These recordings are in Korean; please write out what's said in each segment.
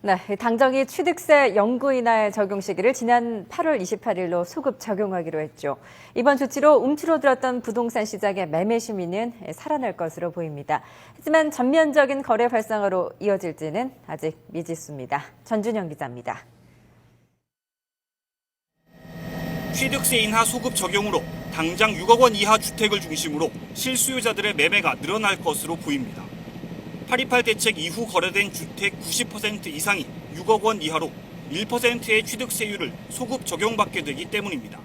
네, 당정이 취득세 연구 인하의 적용 시기를 지난 8월 28일로 소급 적용하기로 했죠. 이번 조치로 움츠러들었던 부동산 시장의 매매 심리는 살아날 것으로 보입니다. 하지만 전면적인 거래 활성화로 이어질지는 아직 미지수입니다. 전준영 기자입니다. 취득세 인하 소급 적용으로 당장 6억 원 이하 주택을 중심으로 실수요자들의 매매가 늘어날 것으로 보입니다. 8.28 대책 이후 거래된 주택 90% 이상이 6억 원 이하로 1%의 취득세율을 소급 적용받게 되기 때문입니다.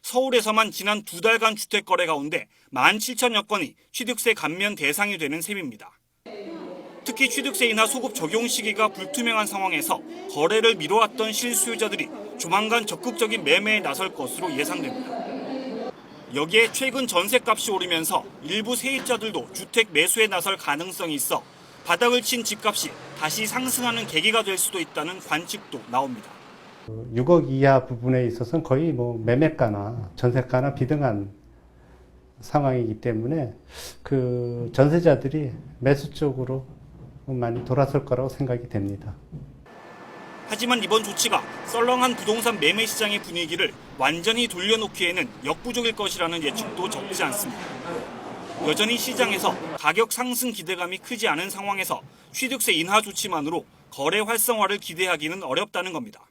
서울에서만 지난 2달간 주택 거래 가운데 17,000여 건이 취득세 감면 대상이 되는 셈입니다. 특히 취득세 인하 소급 적용 시기가 불투명한 상황에서 거래를 미뤄왔던 실수요자들이 조만간 적극적인 매매에 나설 것으로 예상됩니다. 여기에 최근 전셋값이 오르면서 일부 세입자들도 주택 매수에 나설 가능성이 있어 바닥을 친 집값이 다시 상승하는 계기가 될 수도 있다는 관측도 나옵니다. 6억 이하 부분에 있어서는 거의 매매가나 전세가나 비등한 상황이기 때문에 그 전세자들이 매수 쪽으로 많이 돌아설 거라고 생각이 됩니다. 하지만 이번 조치가 썰렁한 부동산 매매 시장의 분위기를 완전히 돌려놓기에는 역부족일 것이라는 예측도 적지 않습니다. 여전히 시장에서 가격 상승 기대감이 크지 않은 상황에서 취득세 인하 조치만으로 거래 활성화를 기대하기는 어렵다는 겁니다.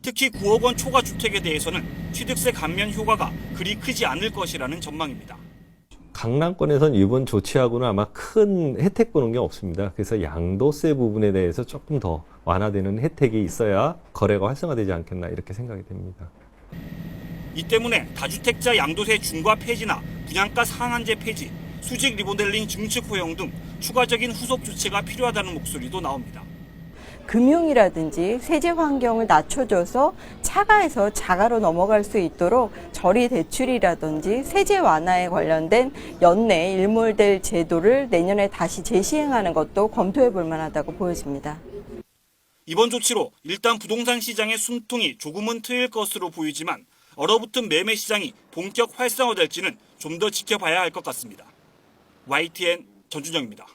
특히 9억 원 초과 주택에 대해서는 취득세 감면 효과가 그리 크지 않을 것이라는 전망입니다. 강남권에선 이번 조치하고는 아마 큰 혜택 보는 게 없습니다. 그래서 양도세 부분에 대해서 조금 더 완화되는 혜택이 있어야 거래가 활성화되지 않겠나 이렇게 생각이 됩니다. 이 때문에 다주택자 양도세 중과 폐지나 분양가 상한제 폐지, 수직 리모델링 증축 허용 등 추가적인 후속 조치가 필요하다는 목소리도 나옵니다. 금융이라든지 세제 환경을 낮춰줘서 차가에서 자가로 넘어갈 수 있도록 저리 대출이라든지 세제 완화에 관련된 연내 일몰될 제도를 내년에 다시 재시행하는 것도 검토해 볼 만하다고 보여집니다. 이번 조치로 일단 부동산 시장의 숨통이 조금은 트일 것으로 보이지만 얼어붙은 매매 시장이 본격 활성화될지는 좀 더 지켜봐야 할 것 같습니다. YTN 전준영입니다.